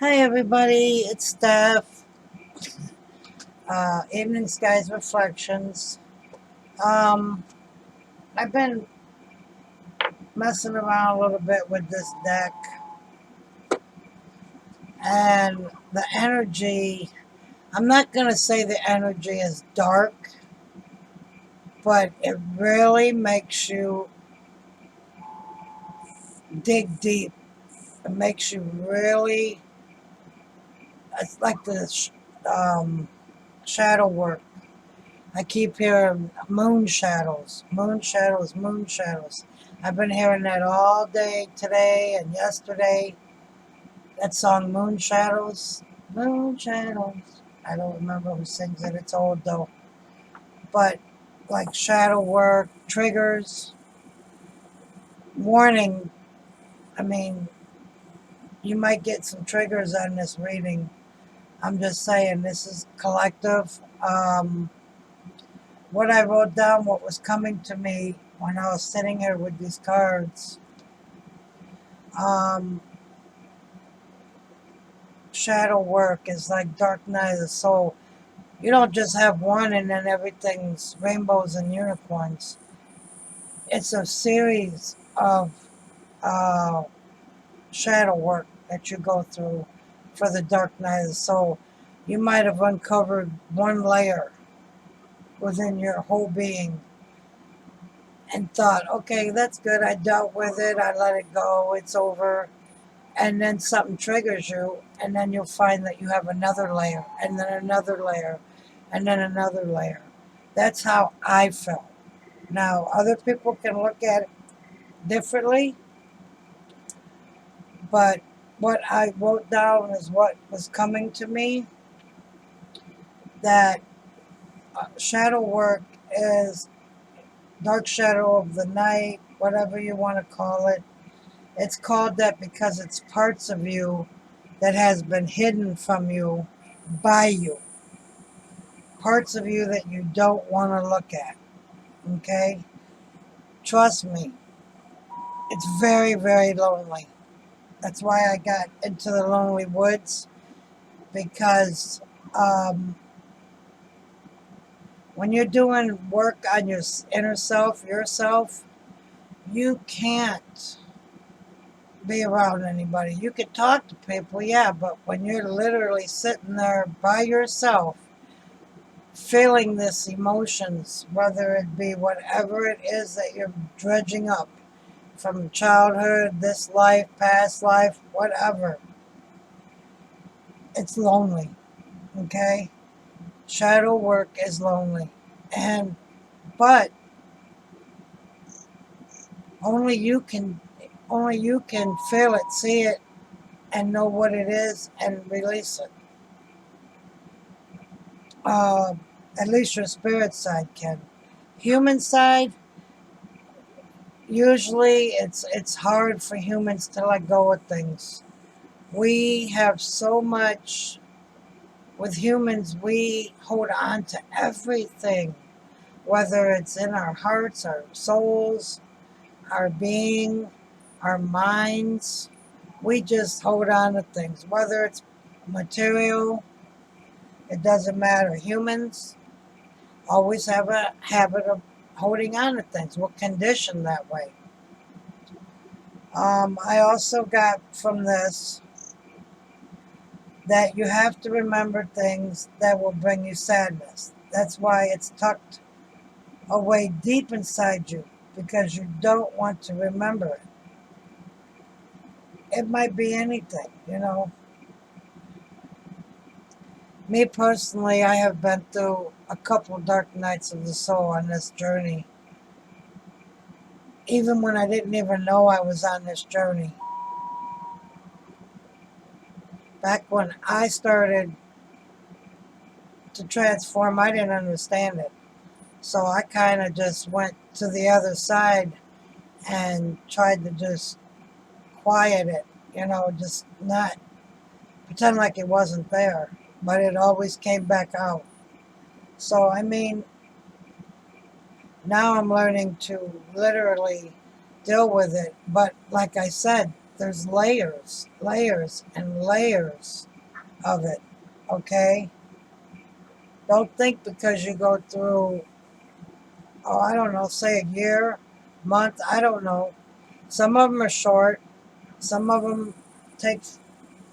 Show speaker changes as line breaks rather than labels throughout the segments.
Hi everybody, it's Steph. Evening Skies Reflections. Um, I've been messing around a little bit with this deck, and the energy, I'm not going to say the energy is dark, but it really makes you dig deep. It makes you really, it's like this shadow work. I keep hearing moon shadows, moon shadows, moon shadows. I've been hearing that all day today and yesterday. That song, Moon Shadows. Moon Shadows. I don't remember who sings it. It's old though. But like shadow work, triggers, warning. I mean, you might get some triggers on this reading. I'm just saying, this is collective. What I wrote down, what was coming to me when I was sitting here with these cards. Um, Shadow work is like dark night of the soul. You don't just have one and then everything's rainbows and unicorns. It's a series of uh, shadow work that you go through for the dark night of the soul. You might have uncovered one layer within your whole being and thought, okay, that's good. I dealt with it. I let it go. It's over. And then something triggers you, and then you'll find that you have another layer, and then another layer, and then another layer. That's how I felt. Now, other people can look at it differently, but what I wrote down is what was coming to me, that shadow work is dark shadow of the night, whatever you want to call it. It's called that because it's parts of you that has been hidden from you by you. Parts of you that you don't want to look at. Okay? Trust me, it's very, very lonely. That's why I got into the lonely woods, because um, when you're doing work on your inner self, yourself, you can't be around anybody. You can talk to people, yeah, but when you're literally sitting there by yourself, feeling this emotions, whether it be whatever it is that you're dredging up from childhood, this life, past life, whatever, it's lonely, okay? Shadow work is lonely. And but only you can feel it, see it, and know what it is and release it. Uh, at least your spirit side can. Human side, usually it's hard for humans to let go of things. We have so much with humans, we hold on to everything, whether it's in our hearts, our souls, our being, our minds. We just hold on to things, whether it's material, it doesn't matter. Humans always have a habit of holding on to things. We're conditioned that way. I also got from this that you have to remember things that will bring you sadness. That's why it's tucked away deep inside you, because you don't want to remember it. It might be anything, you know. Me personally, I have been through a couple dark nights of the soul on this journey, even when I didn't even know I was on this journey. Back when I started to transform, I didn't understand it. So I kind of just went to the other side and tried to just quiet it, you know, just not pretend like it wasn't there. But it always came back out. So, I mean, now I'm learning to literally deal with it. But like I said, There's layers, layers, and layers of it, okay? Don't think because you go through, oh, I don't know, say a year, month, I don't know. Some of them are short. Some of them take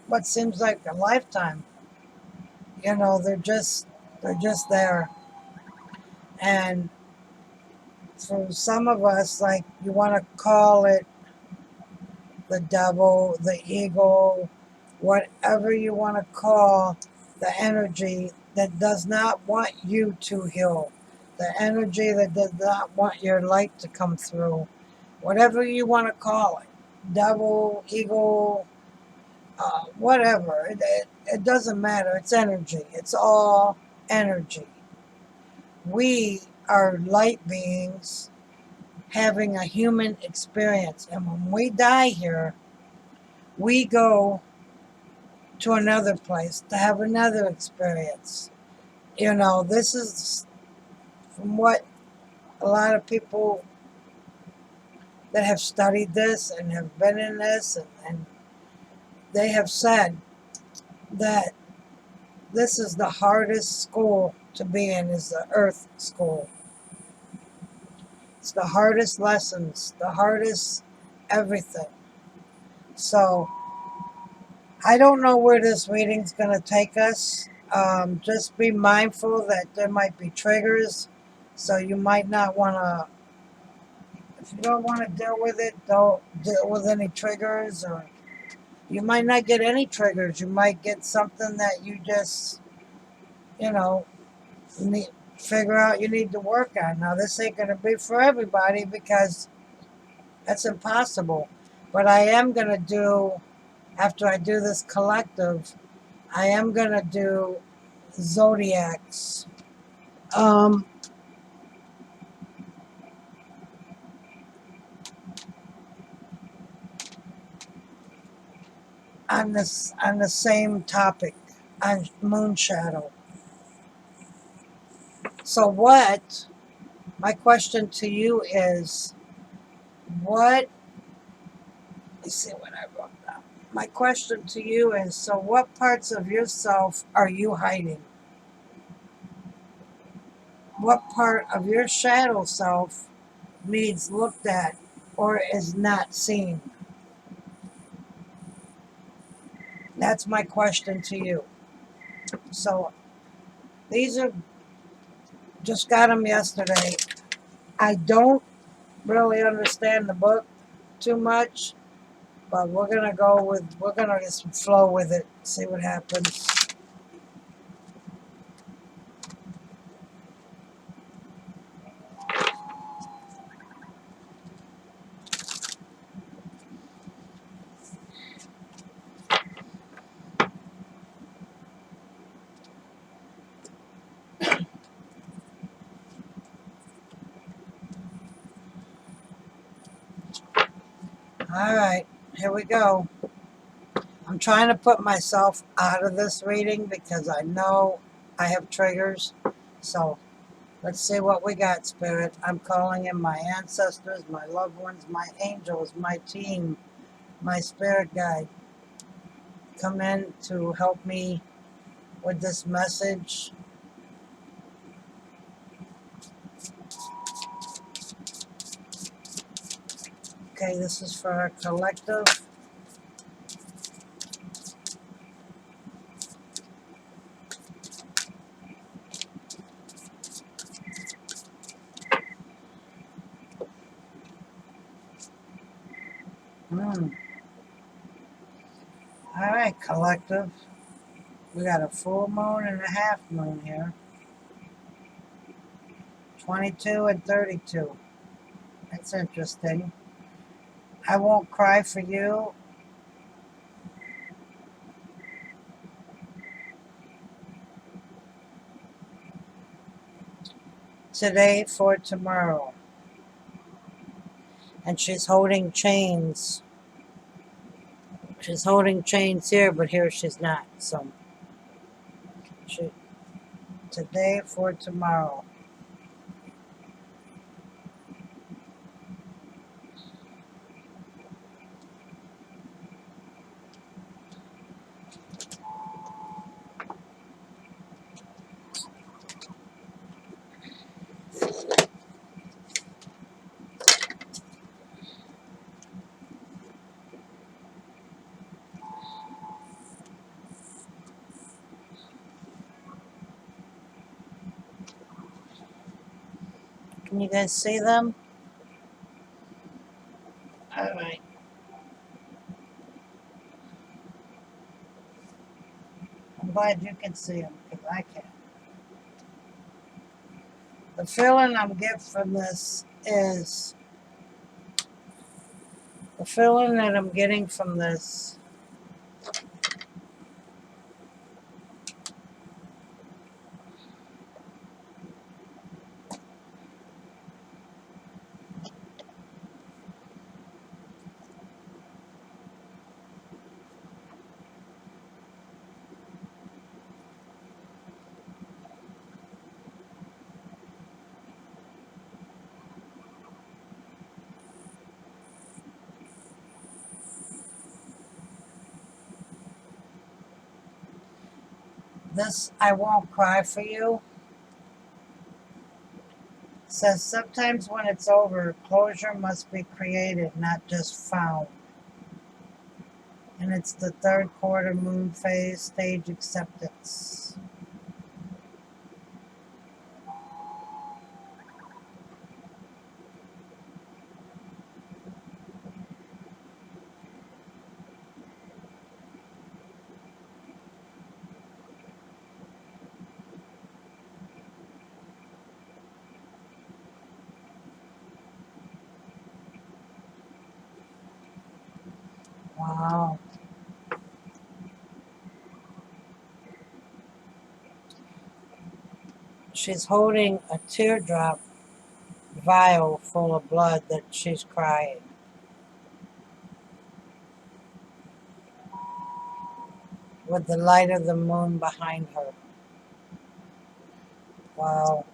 what seems like a lifetime. You know, they're just there. And for some of us, like you want to call it the devil, the ego, whatever you want to call the energy that does not want you to heal, the energy that does not want your light to come through, whatever you want to call it, devil, ego, whatever. It doesn't matter. It's energy. It's all energy. We are light beings having a human experience. And when we die here, we go to another place to have another experience. You know, this is from what a lot of people that have studied this and have been in this, and they have said that this is the hardest school to be in, is the earth school. It's the hardest lessons, the hardest everything. So I don't know where this reading's going to take us. Just be mindful that there might be triggers. So you might not want to, if you don't want to deal with it, don't deal with any triggers. Or you might not get any triggers. You might get something that you just, you know, need, figure out you need to work on. Now, this ain't going to be for everybody because that's impossible. But I am going to do, after I do this collective, I am going to do zodiacs. Um, on the same topic, on moon shadow. So what, my question to you is, what, let's see what I wrote down. My question to you is, so what parts of yourself are you hiding? What part of your shadow self needs looked at or is not seen? That's my question to you. So these are, just got them yesterday. I don't really understand the book too much, but we're gonna just flow with it, see what happens. All right, here we go. I'm trying to put myself out of this reading because I know I have triggers. So let's see what we got, Spirit. I'm calling in my ancestors, my loved ones, my angels, my team, my spirit guide. Come in to help me with this message. Okay, this is for our collective. All right, collective. We got a full moon and a half moon here. 22 and 32. That's interesting. I won't cry for you. Today for tomorrow. And she's holding chains. She's holding chains here, but here she's not. So, today for tomorrow. Can you guys see them? Alright. I'm glad you can see them, because I can't. The feeling I'm getting from this is, the feeling that I'm getting from this I won't cry for you says sometimes when it's over, closure must be created, not just found. And it's the third quarter moon phase, stage acceptance. Wow. She's holding a teardrop vial full of blood that she's crying. With the light of the moon behind her. Wow.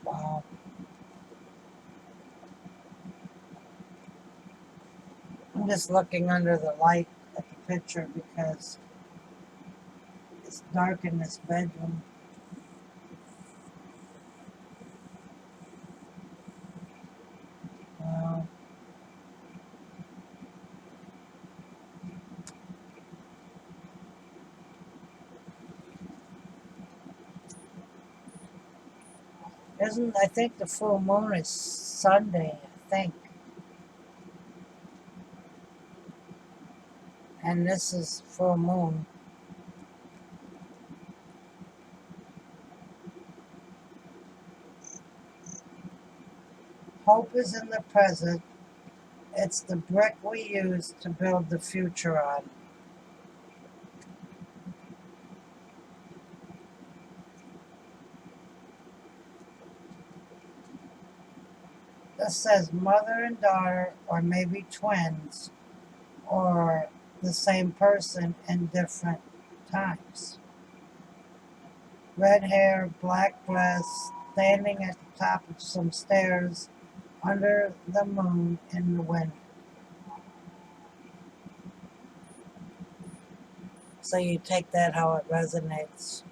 Wow. I'm just looking under the light at the picture because it's dark in this bedroom. Wow. I think the full moon is Sunday, I think. And this is full moon. Hope is in the present. It's the brick we use to build the future on. This says mother and daughter, or maybe twins, or the same person in different times. Red hair, black dress, standing at the top of some stairs under the moon in the wind. So you take that how it resonates.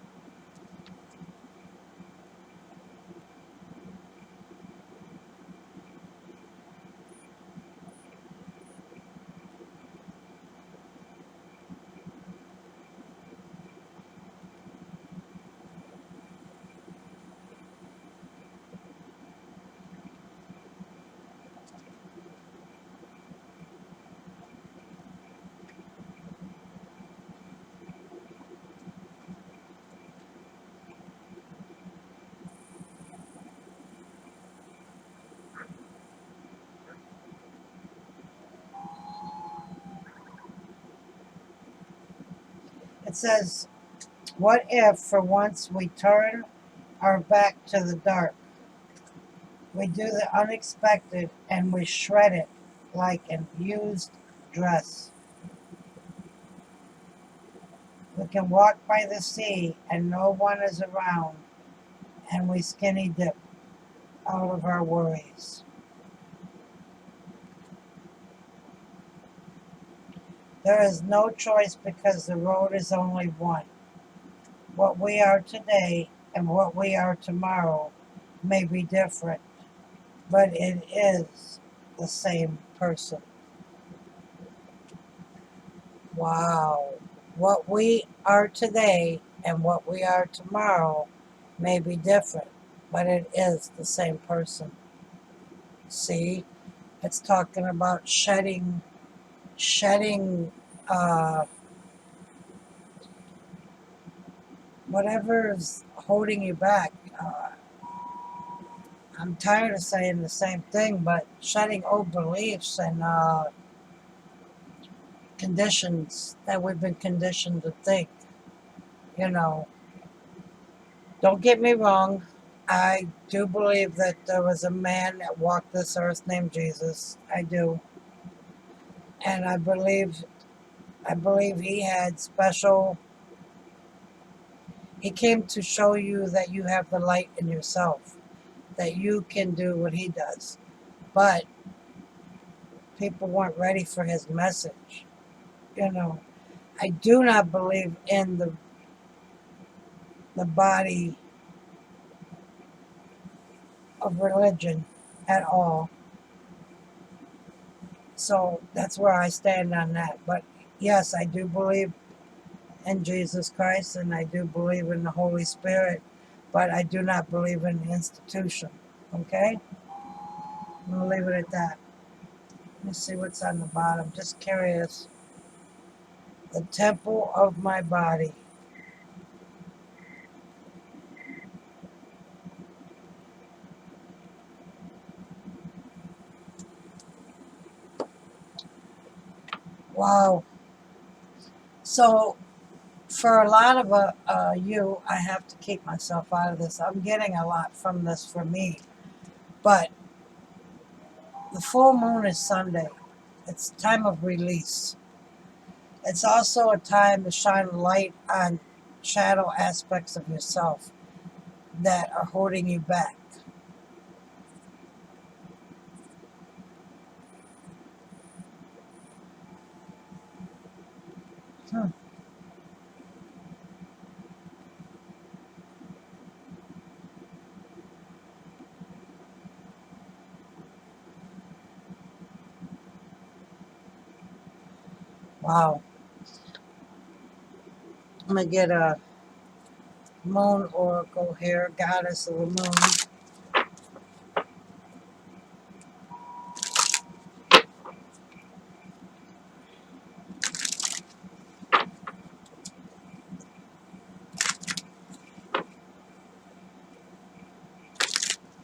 It says, what if for once we turn our back to the dark? We do the unexpected and we shred it like an used dress. We can walk by the sea and no one is around, and we skinny dip out of our worries. There is no choice because the road is only one. What we are today and what we are tomorrow may be different, but it is the same person. Wow. What we are today and what we are tomorrow may be different, but it is the same person. See, it's talking about shedding, uh, whatever's holding you back. I'm tired of saying the same thing, but shedding old beliefs and conditions that we've been conditioned to think. You know, don't get me wrong. I do believe that there was a man that walked this earth named Jesus. I do. And I believe he had special, he came to show you that you have the light in yourself, that you can do what he does. But people weren't ready for his message. You know, I do not believe in the body of religion at all. So that's where I stand on that. But yes, I do believe in Jesus Christ and I do believe in the Holy Spirit, but I do not believe in the institution. Okay? I'm going to leave it at that. Let me see what's on the bottom. Just curious. The temple of my body. Wow. So for a lot of you, I have to keep myself out of this. I'm getting a lot from this for me. But the full moon is Sunday. It's a time of release. It's also a time to shine light on shadow aspects of yourself that are holding you back. Hmm. Wow. I'm going to get a moon oracle here, goddess of the moon.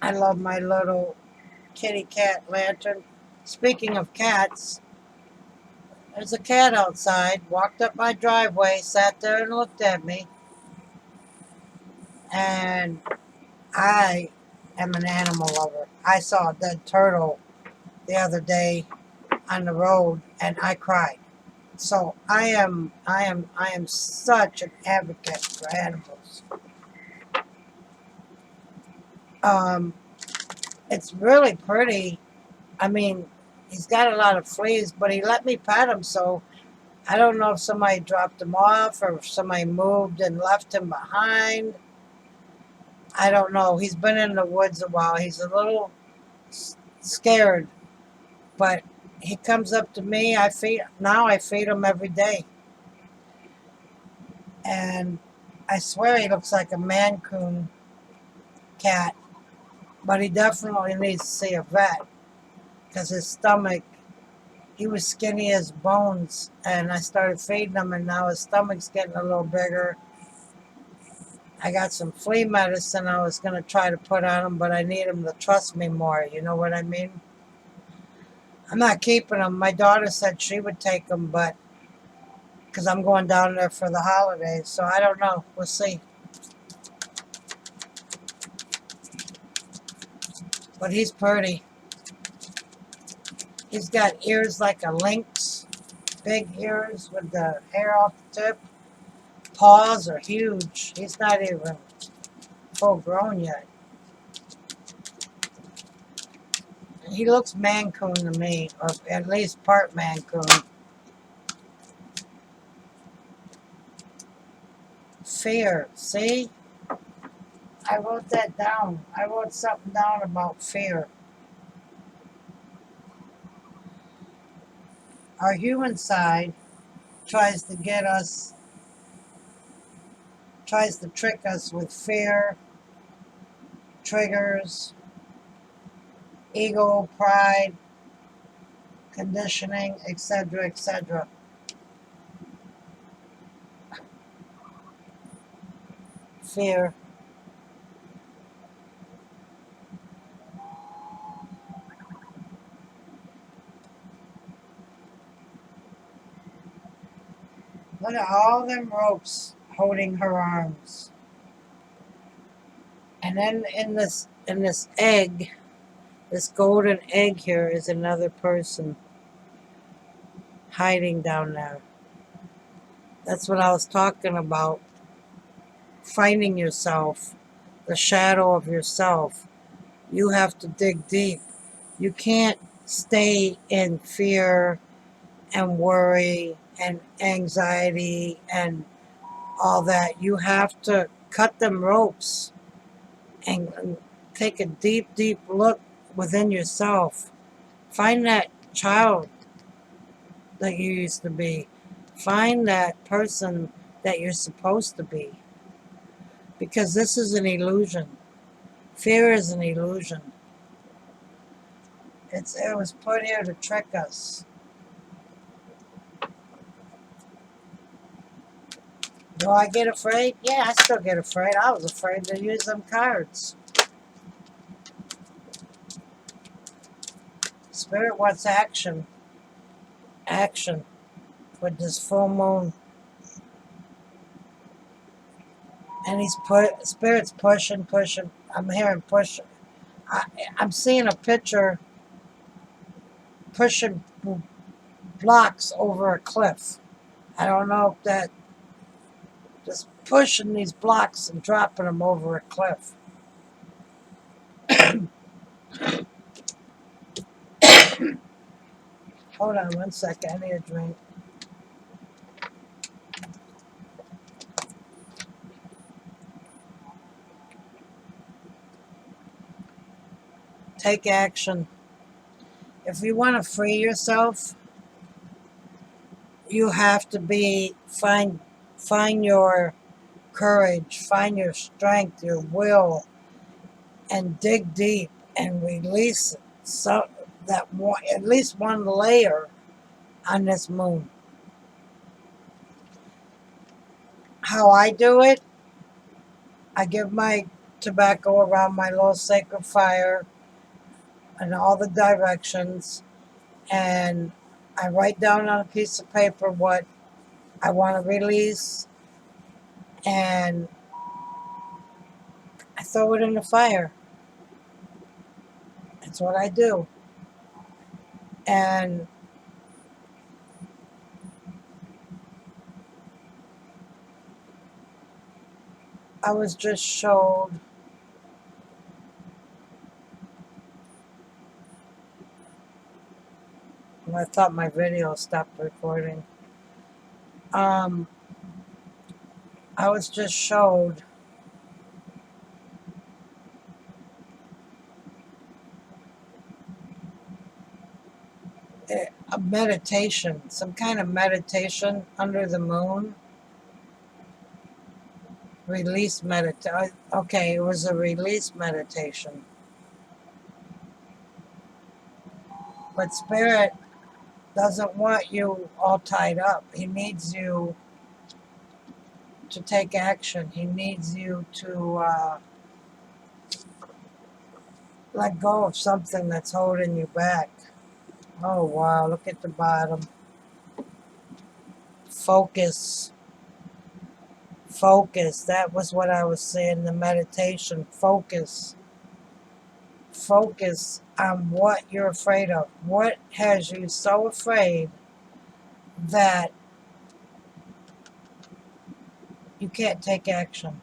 I love my little kitty cat lantern. Speaking of cats, there's a cat outside, walked up my driveway, sat there and looked at me, and I am an animal lover. I saw a dead turtle the other day on the road and I cried. So I am such an advocate for animals. Um, it's really pretty. I mean, he's got a lot of fleas, but he let me pet him, so I don't know if somebody dropped him off or if somebody moved and left him behind. I don't know. He's been in the woods a while. He's a little scared, but he comes up to me. I feed him every day, and I swear he looks like a Mancoon cat, but he definitely needs to see a vet because his stomach. He was skinny as bones, and I started feeding him, and now his stomach's getting a little bigger. I got some flea medicine I was going to try to put on him, but I need him to trust me more. You know what I mean? I'm not keeping him. My daughter said she would take him, but because I'm going down there for the holidays, so I don't know. We'll see. But he's pretty. He's got ears like a lynx, big ears with the hair off the tip. Paws are huge. He's not even full grown yet. He looks Mancoon to me, or at least part Mancoon. Fear. See? I wrote that down. I wrote something down about fear. Our human side tries to get us, tries to trick us with fear, triggers, ego, pride, conditioning, etc., etc. Fear. Look at all them ropes holding her arms. And then in this egg, this golden egg here is another person hiding down there. That's what I was talking about. Finding yourself, the shadow of yourself. You have to dig deep. You can't stay in fear and worry and anxiety and all that. You have to cut them ropes and take a deep, deep look within yourself. Find that child that you used to be. Find that person that you're supposed to be. Because this is an illusion. Fear is an illusion. It was put here to trick us. Do I get afraid? Yeah, I still get afraid. I was afraid to use them cards. Spirit wants action. Action. With this full moon. And Spirit's pushing. I'm hearing pushing. I'm seeing a picture pushing blocks over a cliff. I don't know if that, just pushing these blocks and dropping them over a cliff. Hold on one second, I need a drink. Take action. If you want to free yourself, you have to find your courage, find your strength, your will, and dig deep and release at least one layer on this moon. How I do it, I give my tobacco around my little sacred fire and all the directions, and I write down on a piece of paper what I want to release, and I throw it in the fire. That's what I do. And I was just showed I thought my video stopped recording. I was just showed a meditation, some kind of meditation under the moon. Release meditation. Okay, it was a release meditation. But Spirit doesn't want you all tied up. He needs you to take action. He needs you to let go of something that's holding you back. Oh, wow, look at the bottom. Focus. Focus. That was what I was saying, the meditation. Focus. focus on what you're afraid of. What has you so afraid that you can't take action?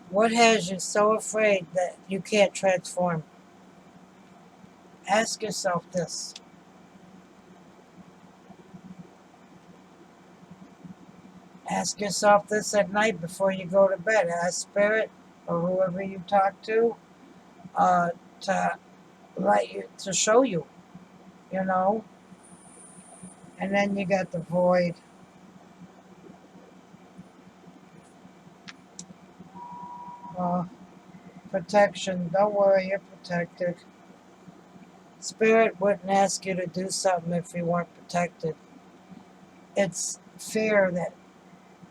What has you so afraid that you can't transform? Ask yourself this. Ask yourself this at night before you go to bed. Ask Spirit or whoever you talk uh, to to show you, you know. And then you got the void. Uh, Protection. Don't worry, you're protected. Spirit wouldn't ask you to do something if you weren't protected. It's fear that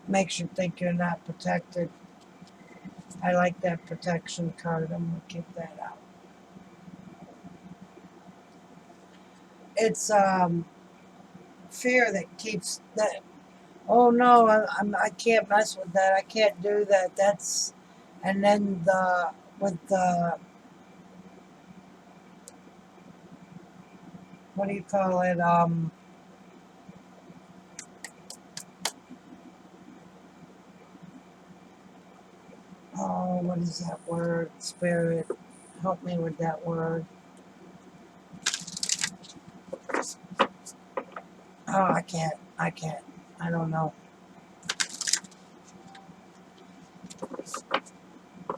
makes you think you're not protected. I like that protection card. I'm going to keep that out. It's fear that keeps that. Oh no, I can't mess with that. I can't do that. That's, and then with the, what do you call it? Oh, what is that word? Spirit, help me with that word. Oh, I can't. I don't know.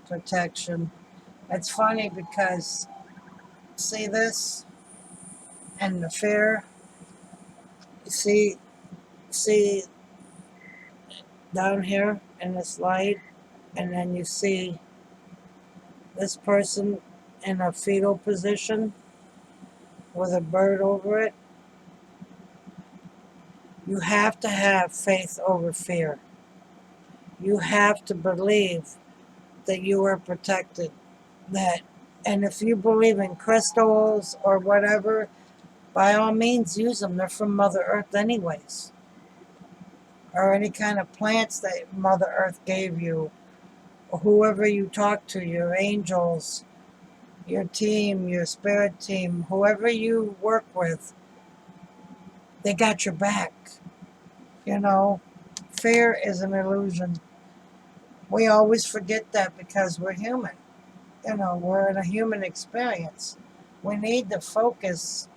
Protection. It's funny because see this and the fear. See, see down here in this light, and then you see this person in a fetal position with a bird over it. You have to have faith over fear. You have to believe that you are protected. That, and if you believe in crystals or whatever, by all means use them. They're from Mother Earth anyways. Or any kind of plants that Mother Earth gave you, or whoever you talk to, your angels, your team, your spirit team, whoever you work with, they got your back. You know, fear is an illusion. We always forget that because we're human. You know, we're in a human experience. We need to focus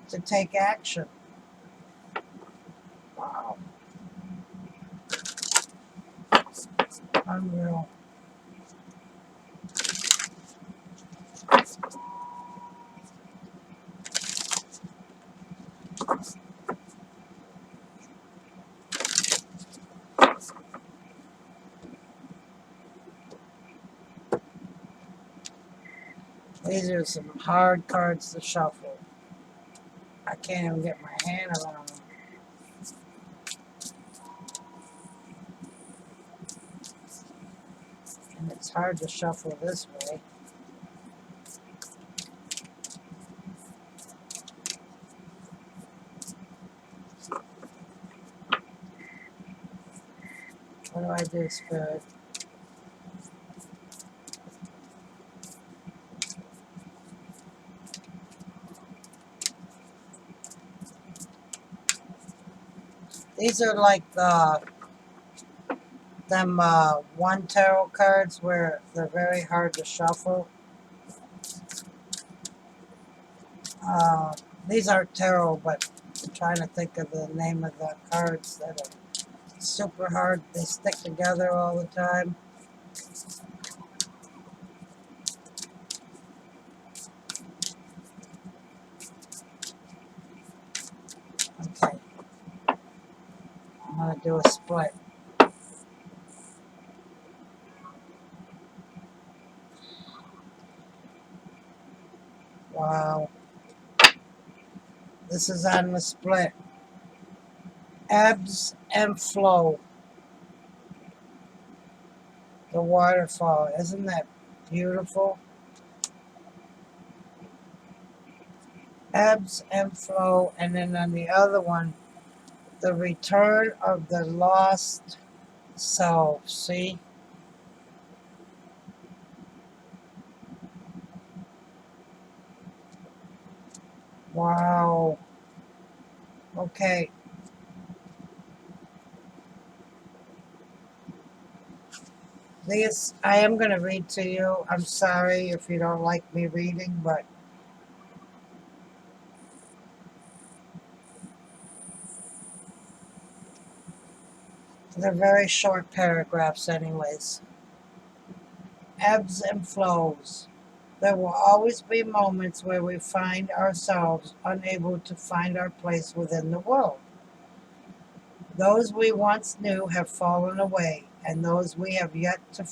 to take action. Wow. Unreal. These are some hard cards to shuffle. I can't even get my hand around them. And it's hard to shuffle this way. What do I do, Spirit? These are like them one tarot cards where they're very hard to shuffle. These aren't tarot, but I'm trying to think of the name of the cards that are super hard. They stick together all the time. Okay. I'm going to do a split. Wow. This is on the split. Ebbs and flow. The waterfall. Isn't that beautiful? Ebbs and flow. And then on the other one, the return of the lost self. See? Wow. Okay. These I am going to read to you. I'm sorry if you don't like me reading, but they're very short paragraphs, anyways. Ebbs and flows. There will always be moments where we find ourselves unable to find our place within the world. Those we once knew have fallen away, and those we have yet to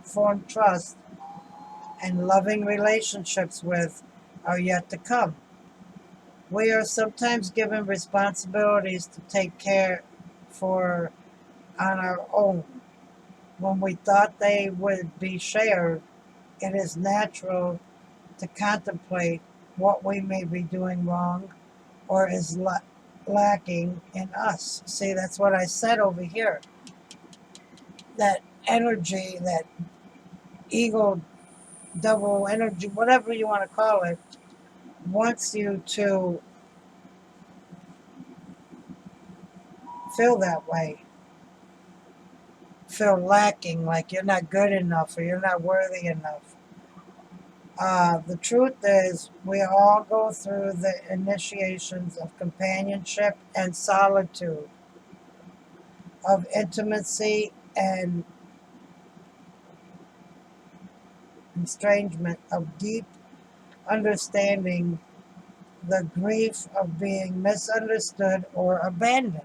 form trust and loving relationships with are yet to come. We are sometimes given responsibilities to take care for on our own. When we thought they would be shared, it is natural to contemplate what we may be doing wrong or is lacking in us. See, that's what I said over here. That energy, that ego, double energy, whatever you want to call it, wants you to feel that way, feel lacking, like you're not good enough or you're not worthy enough. The truth is, we all go through the initiations of companionship and solitude, of intimacy and estrangement, of deep understanding, the grief of being misunderstood or abandoned.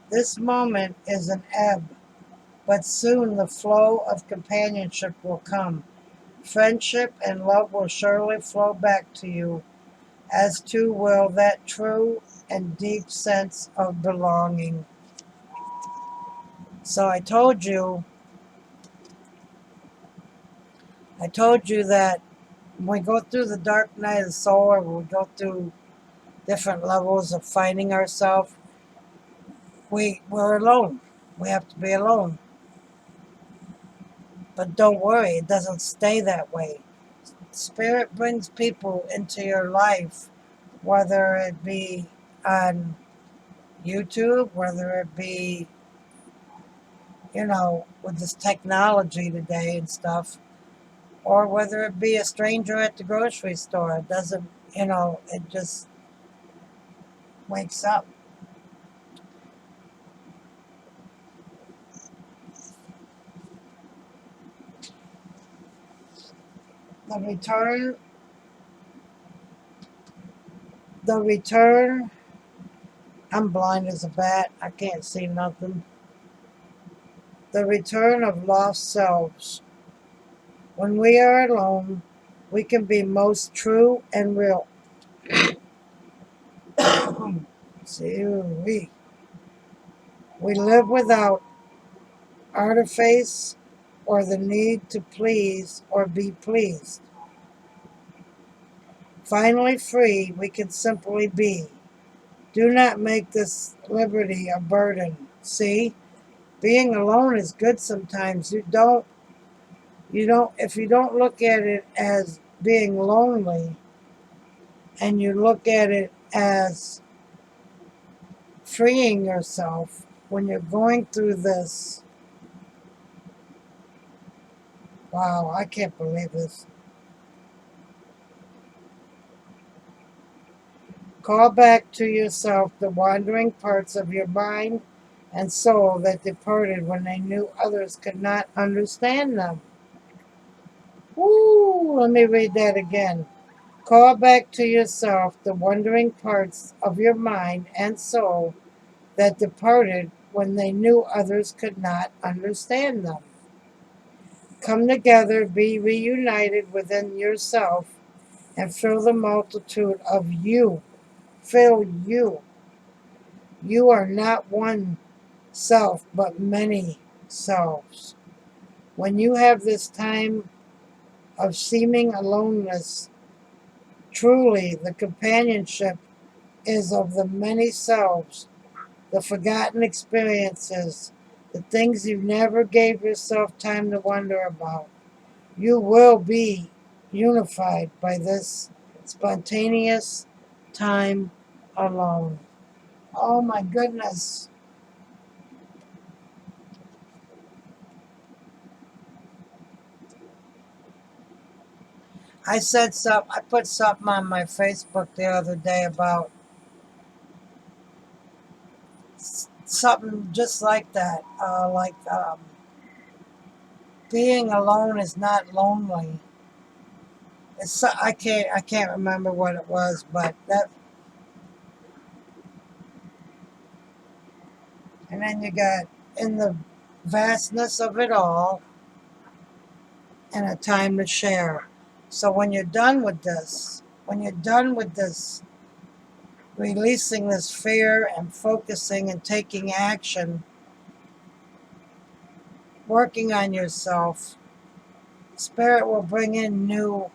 This moment is an ebb, but soon the flow of companionship will come. Friendship and love will surely flow back to you, as too will that true and deep sense of belonging. So I told you that when we go through the dark night of the soul, or when we go through different levels of finding ourselves, we're alone. We have to be alone. But don't worry, it doesn't stay that way. Spirit brings people into your life, whether it be on YouTube, whether it be, with this technology today and stuff, or whether it be a stranger at the grocery store. It doesn't, it just wakes up. The return, the return, I'm blind as a bat. I can't see nothing. The return of lost selves. When we are alone, we can be most true and real. See, we live without artifice or the need to please or be pleased. Finally free, we can simply be. Do not make this liberty a burden. See, being alone is good sometimes. If you don't look at it as being lonely and you look at it as freeing yourself when you're going through this. Wow, I can't believe this. Call back to yourself the wandering parts of your mind and soul that departed when they knew others could not understand them. Woo! Let me read that again. Call back to yourself the wandering parts of your mind and soul that departed when they knew others could not understand them. Come together, be reunited within yourself, and fill the multitude of you. Fill you. You are not one self, but many selves. When you have this time of seeming aloneness, truly the companionship is of the many selves, the forgotten experiences, the things you never gave yourself time to wonder about. You will be unified by this Spontaneous time alone. Oh my goodness. I put something on my Facebook the other day about something just like that. Being alone is not lonely. I can't remember what it was, but that, and then you got in the vastness of it all and a time to share. So when you're done with this, releasing this fear and focusing and taking action, working on yourself, Spirit will bring in new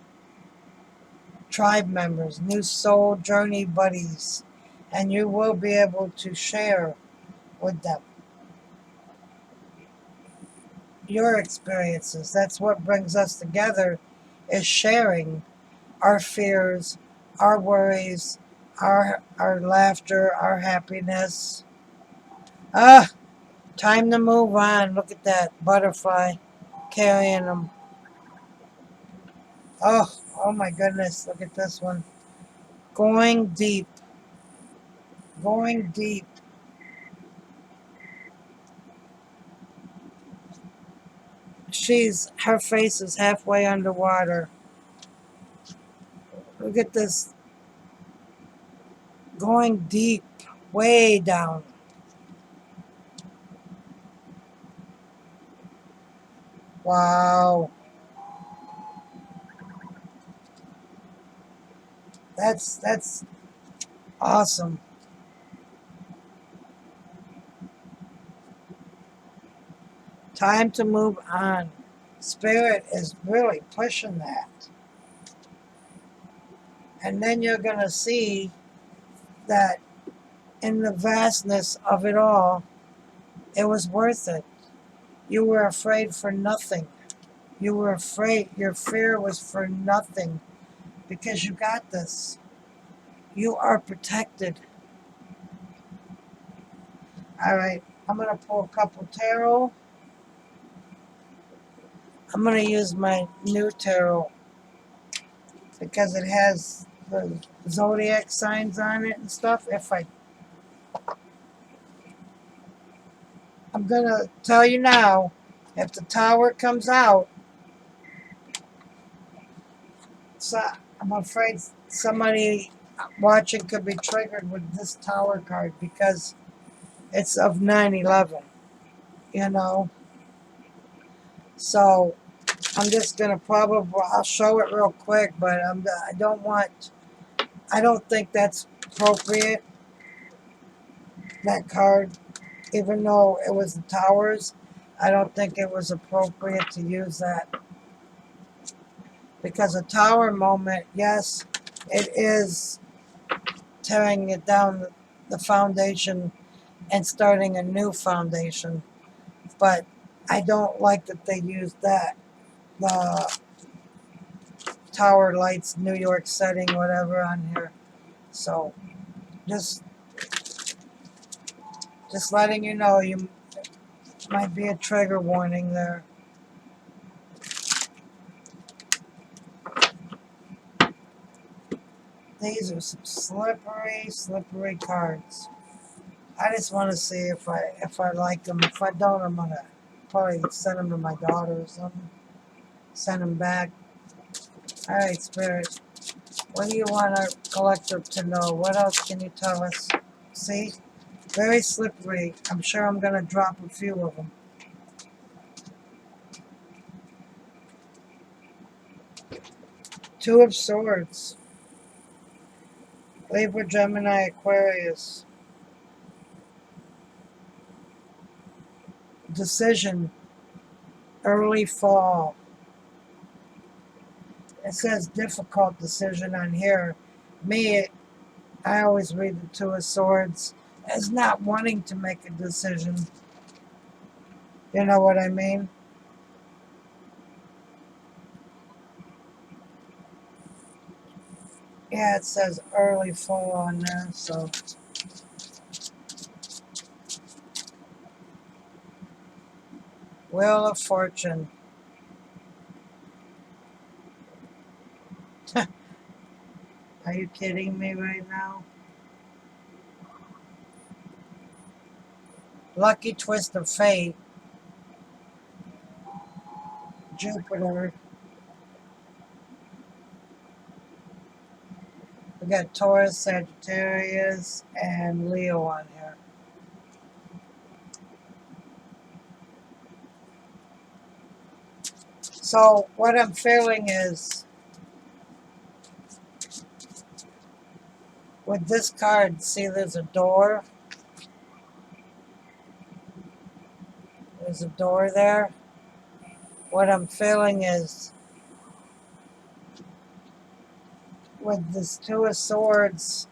tribe members, new soul journey buddies, and you will be able to share with them your experiences. That's what brings us together, is sharing our fears, our worries, our laughter, our happiness. Ah, time to move on. Look at that butterfly carrying them. Oh my goodness, look at this one. Going deep, going deep. Her face is halfway underwater. Look at this, going deep, way down. Wow, that's awesome. Time to move on. Spirit is really pushing that. And then you're going to see that in the vastness of it all, it was worth it. You were afraid for nothing. You were afraid. Your fear was for nothing because you got this. You are protected. All right. I'm going to pull a couple tarot. I'm going to use my new tarot because it has the zodiac signs on it and stuff. I'm going to tell you now, if the tower comes out, so I'm afraid somebody watching could be triggered with this tower card because it's of 9/11, you know. So I'm just gonna I'll show it real quick, but I don't think that's appropriate. That card, even though it was the towers, I don't think it was appropriate to use that because a tower moment, yes, it is tearing it down the foundation and starting a new foundation. But I don't like that they used that. The tower lights, New York setting, whatever on here. So just letting you know, you might be a trigger warning there. These are some slippery cards. I just want to see if I like them. If I don't, I'm gonna probably send them to my daughter or something. Send them back. All right, Spirit. What do you want our collective to know? What else can you tell us? See? Very slippery. I'm sure I'm going to drop a few of them. Two of Swords. Libra, Gemini, Aquarius. Decision. Early fall. It says difficult decision on here. I always read the Two of Swords as not wanting to make a decision. You know what I mean? Yeah, it says early fall on there, so. Wheel of Fortune. Are you kidding me right now? Lucky Twist of Fate. Jupiter. We got Taurus, Sagittarius, and Leo on here. So what I'm feeling is with this card, see there's a door. There's a door there. What I'm feeling is with this Two of Swords,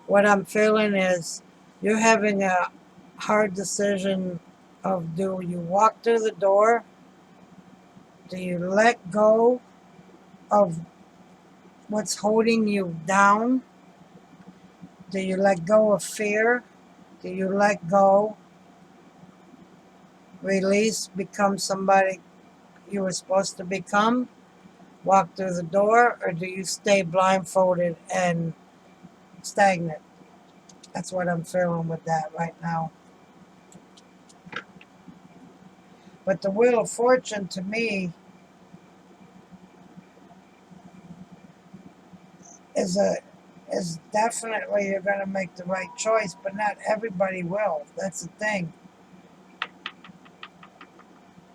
what I'm feeling is you're having a hard decision of, do you walk through the door? Do you let go of what's holding you down? Do you let go of fear? Do you let go, release, become somebody you were supposed to become, walk through the door, or do you stay blindfolded and stagnant? That's what I'm feeling with that right now. But the Wheel of Fortune to me is definitely you're going to make the right choice, but not everybody will. That's the thing.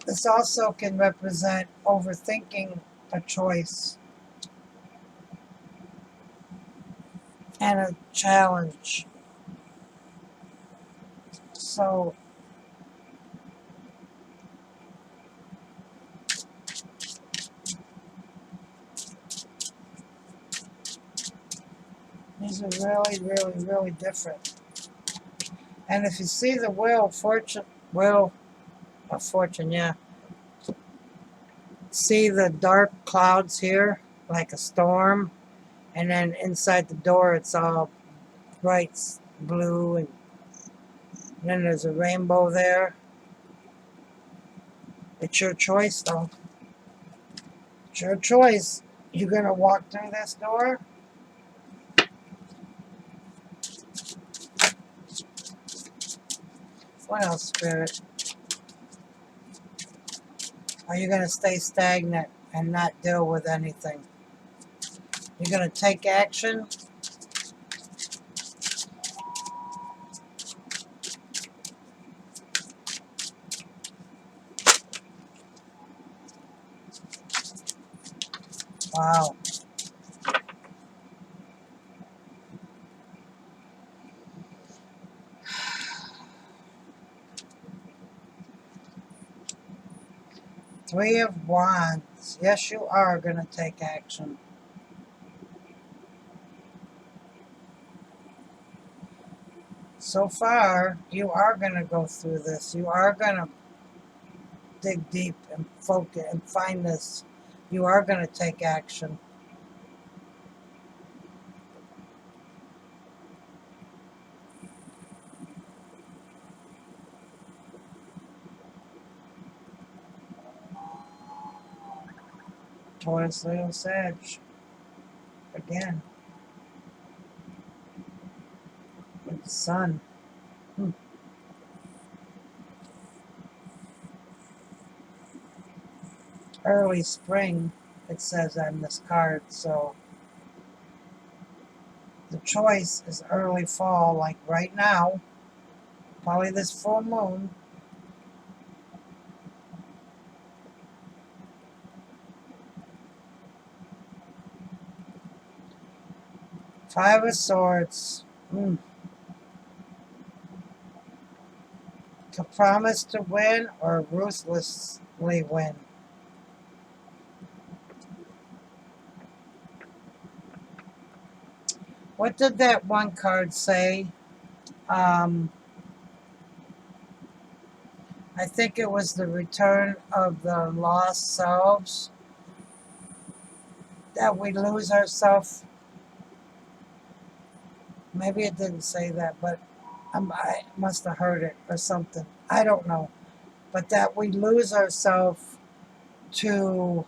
This also can represent overthinking a choice and a challenge. So these are really, really, really different. And if you see the Wheel of Fortune, yeah. See the dark clouds here, like a storm, and then inside the door it's all bright blue, and then there's a rainbow there. It's your choice, though. It's your choice. You're going to walk through this door? What else, Spirit? Are you going to stay stagnant and not deal with anything? You're going to take action? Wow. Three of Wands. Yes, you are going to take action. So far, you are going to go through this. You are going to dig deep and focus and find this. You are going to take action. Taurus, Leo, Sag. Again. With the sun. Early spring, it says on this card, so the choice is early fall, like right now, probably this full moon. Five of Swords. To promise to win or ruthlessly win. What did that one card say? I think it was the return of the lost selves. that we lose ourselves. Maybe it didn't say that, but I must have heard it or something. I don't know. But that we lose ourselves to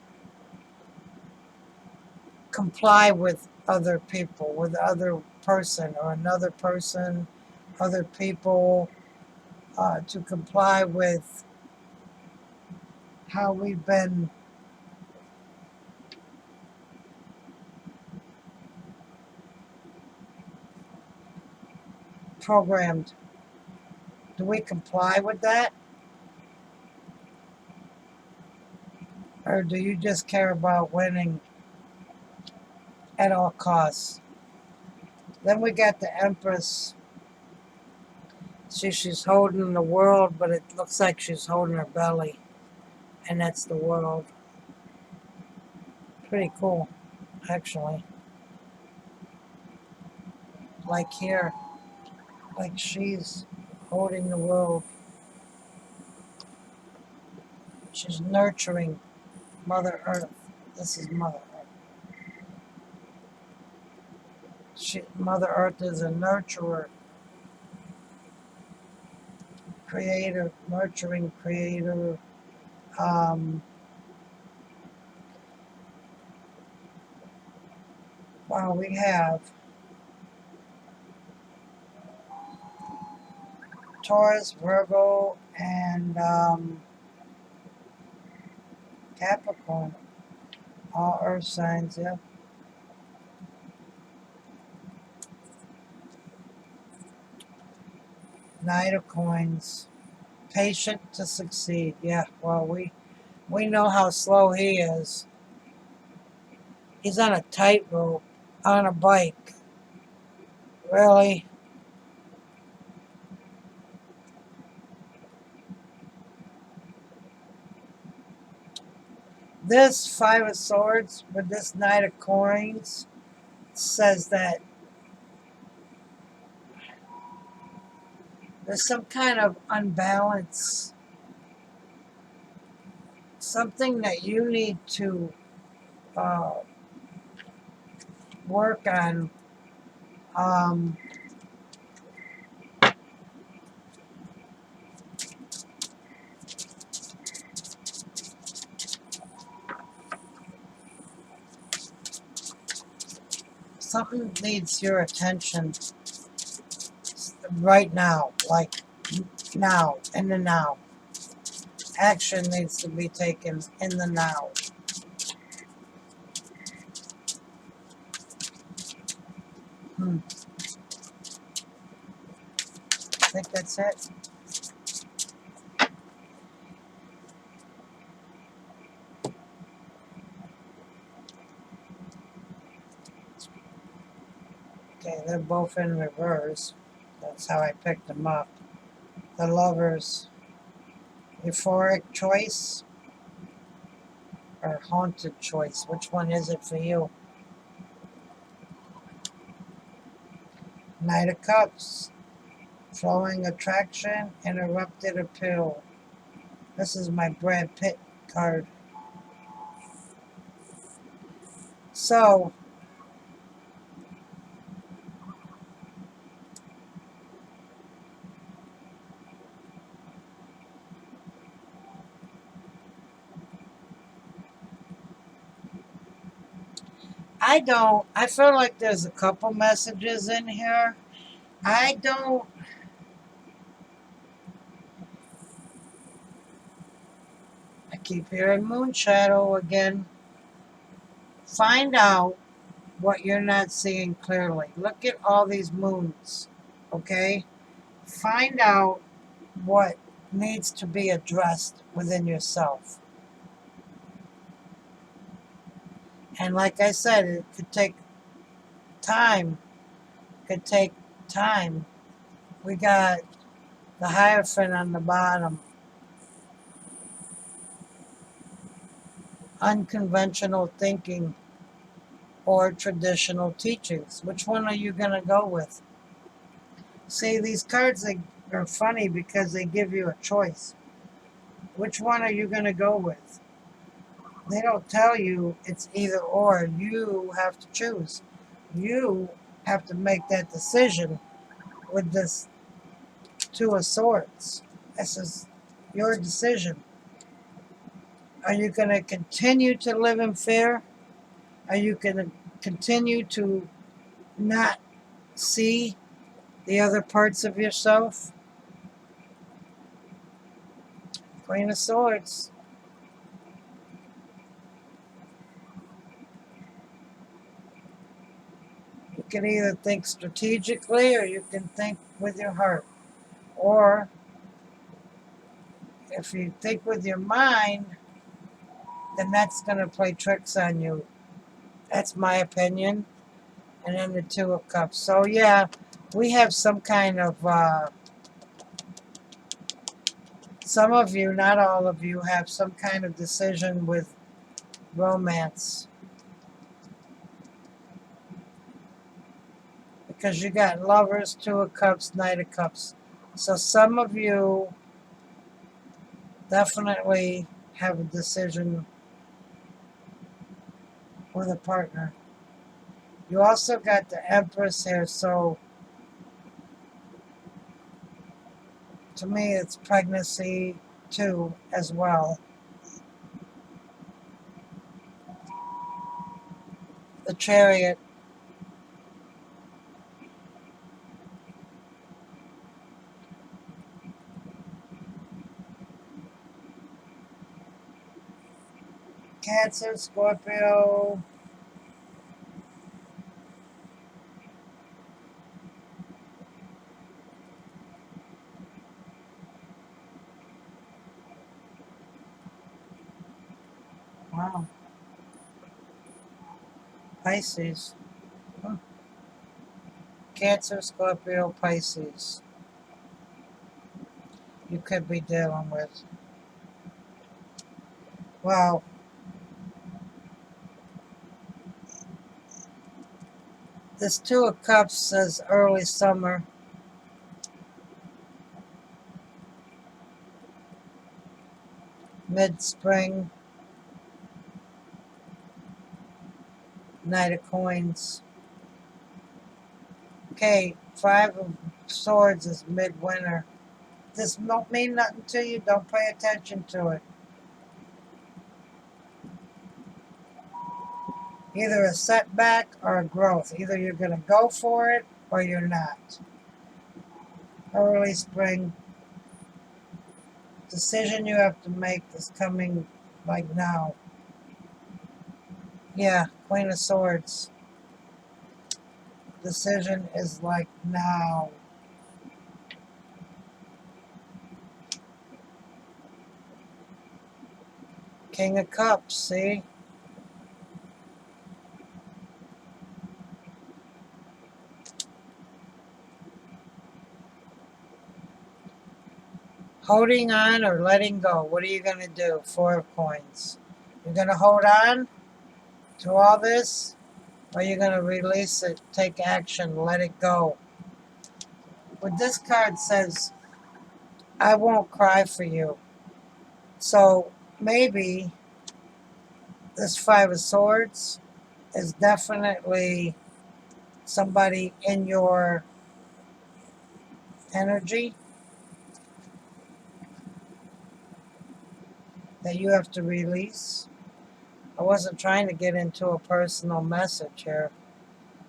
comply with other people, with other person or another person, other people, to comply with how we've been programmed. Do we comply with that? Or do you just care about winning at all costs? Then we got the Empress. She's holding the world, but it looks like she's holding her belly. And that's the world. Pretty cool, actually. Like here, like she's holding the world. She's nurturing Mother Earth. This is Mother Earth. Mother Earth is a nurturer, creator, nurturing creator. Wow, we have Taurus, Virgo, and Capricorn. All earth signs, yeah. Knight of Coins. Patient to succeed. Yeah, well, we know how slow he is. He's on a tightrope, on a bike. Really? This Five of Swords with this Knight of Coins says that there's some kind of unbalance, something that you need to uh, work on. Um, Something needs your attention right now, like now, in the now. Action needs to be taken in the now. I think that's it. Okay, they're both in reverse. That's how I picked them up. The Lovers. Euphoric choice or haunted choice? Which one is it for you? Knight of Cups. Flowing attraction, interrupted appeal. This is my Brad Pitt card. So, I feel like there's a couple messages in here. I keep hearing moon shadow again. Find out what you're not seeing clearly. Look at all these moons, okay? Find out what needs to be addressed within yourself. And like I said, it could take time. Could take time. We got the Hierophant on the bottom. Unconventional thinking or traditional teachings. Which one are you going to go with? See, these cards are funny because they give you a choice. Which one are you going to go with? They don't tell you it's either or. You have to choose. You have to make that decision with this Two of Swords. This is your decision. Are you going to continue to live in fear? Are you going to continue to not see the other parts of yourself? Queen of Swords. You can either think strategically or you can think with your heart. Or if you think with your mind, then that's going to play tricks on you. That's my opinion. And then the Two of Cups. So, yeah, we have some kind of, some of you, not all of you, have some kind of decision with romance. Because you got Lovers, Two of Cups, Knight of Cups. So some of you definitely have a decision with a partner. You also got the Empress here, so to me it's pregnancy too as well. The Chariot. Cancer, Scorpio. Wow. Pisces. Hmm. Cancer, Scorpio, Pisces. You could be dealing with. Well, this Two of Cups says early summer. Mid-spring. Knight of Coins. Okay, Five of Swords is midwinter. This don't mean nothing to you. Don't pay attention to it. Either a setback or a growth. Either you're going to go for it or you're not. Early spring. Decision you have to make is coming like now. Yeah, Queen of Swords. Decision is like now. King of Cups, see? Holding on or letting go. What are you going to do? Four of Coins. You're going to hold on to all this, or you're going to release it, take action, let it go. What this card says, I won't cry for you. So maybe this Five of Swords is definitely somebody in your energy that you have to release. I wasn't trying to get into a personal message here.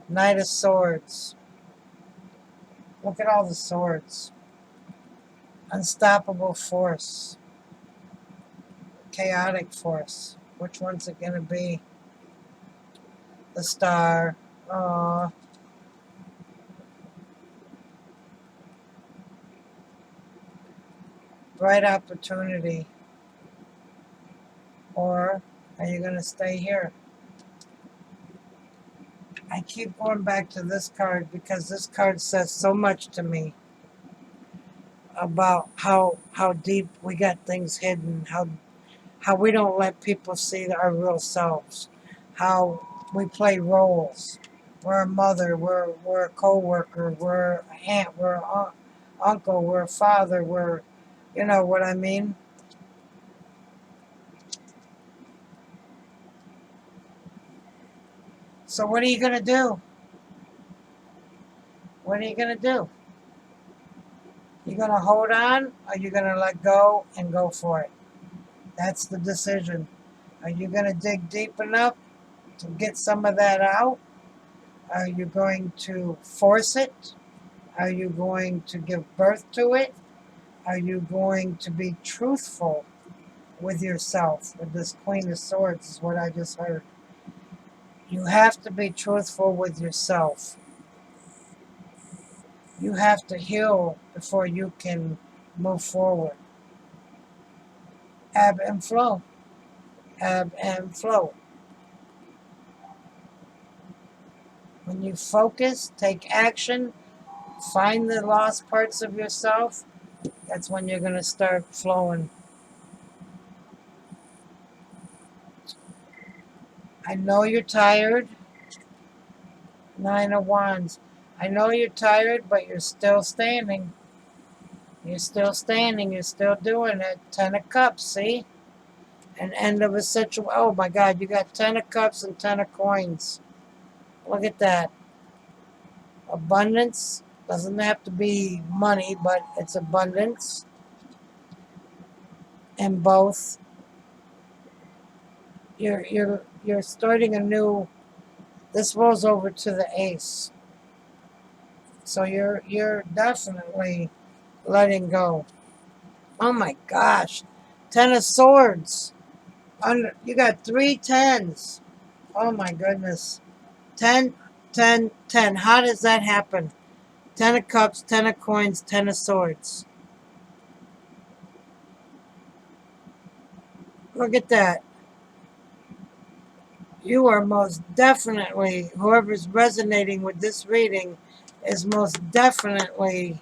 Knight of Swords. Look at all the swords. Unstoppable force. Chaotic force. Which one's it going to be? The Star. Aww. Bright opportunity. Or are you going to stay here? I keep going back to this card because this card says so much to me about how deep we got things hidden, how we don't let people see our real selves, how we play roles. We're a mother, we're a co-worker, we're an aunt, we're an uncle, we're a father, you know what I mean? So what are you going to do? What are you going to do? You're going to hold on, or you're going to let go and go for it? That's the decision. Are you going to dig deep enough to get some of that out? Are you going to force it? Are you going to give birth to it? Are you going to be truthful with yourself? With this Queen of Swords is what I just heard. You have to be truthful with yourself. You have to heal before you can move forward. Ebb and flow. Ebb and flow. When you focus, take action, find the lost parts of yourself, that's when you're going to start flowing. I know you're tired. Nine of Wands. I know you're tired, but you're still standing. You're still standing. You're still doing it. Ten of Cups, see? An end of a situation. Oh my God, you got Ten of Cups and Ten of Coins. Look at that. Abundance. Doesn't have to be money, but it's abundance. And both. You're starting a new. This rolls over to the Ace. So you're definitely letting go. Oh my gosh. Ten of Swords. You got 3 tens. Oh my goodness. 10, 10, 10. How does that happen? 10 of Cups, 10 of Coins, 10 of Swords. Look at that. You are most definitely, whoever's resonating with this reading is most definitely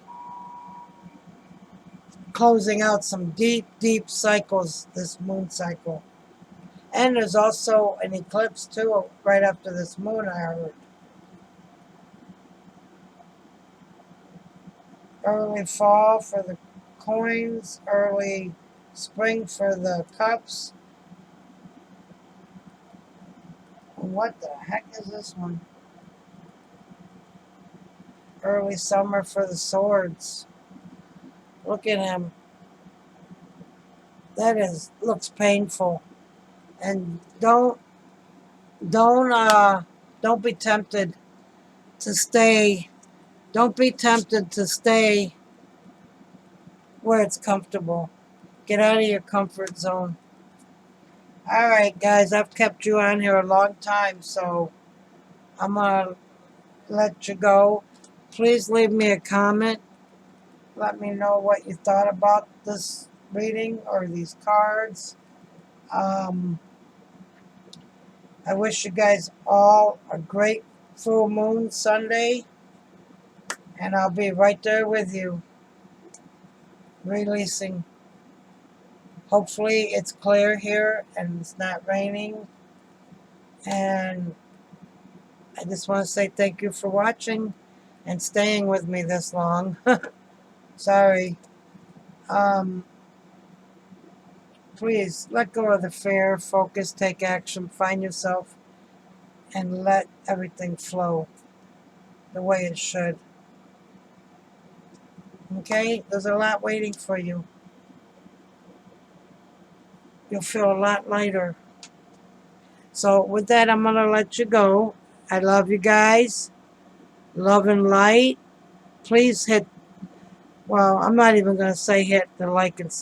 closing out some deep, deep cycles this moon cycle. And there's also an eclipse too, right after this moon, I heard. Early fall for the coins, early spring for the cups. What the heck is this one? Early summer for the swords. Look at him. That looks painful. And don't be tempted to stay. Don't be tempted to stay where it's comfortable. Get out of your comfort zone. All right, guys, I've kept you on here a long time, so I'm going to let you go. Please leave me a comment. Let me know what you thought about this reading or these cards. I wish you guys all a great full moon Sunday, and I'll be right there with you, releasing. Hopefully it's clear here and it's not raining. And I just want to say thank you for watching and staying with me this long. Sorry. Please let go of the fear, focus, take action, find yourself, and let everything flow the way it should. Okay? There's a lot waiting for you. You'll feel a lot lighter. So with that, I'm going to let you go. I love you guys. Love and light. Please hit, well, I'm not even going to say hit the like and